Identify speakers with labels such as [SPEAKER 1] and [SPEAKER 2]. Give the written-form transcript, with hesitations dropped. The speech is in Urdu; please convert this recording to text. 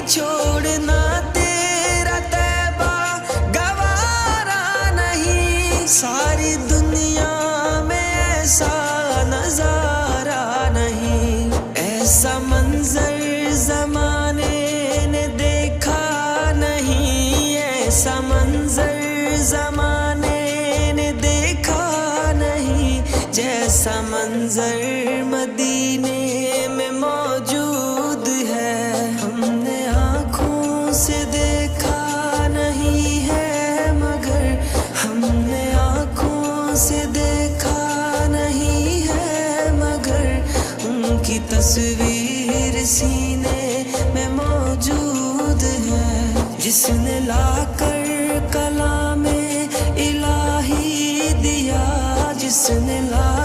[SPEAKER 1] چھوڑنا تیرا طیبہ گوارا نہیں، ساری دنیا میں ایسا نظارہ نہیں، ایسا منظر زمانے نے دیکھا نہیں، ایسا منظر زمانے نے دیکھا نہیں، جیسا منظر مدینے میں موجود ہے، ہم نے آنکھوں سے دیکھا نہیں ہے، مگر ہم نے آنکھوں سے دیکھا نہیں ہے، مگر ان کی تصویر سینے میں موجود ہے، جس نے لا کر کلام الہی دیا، جس نے لا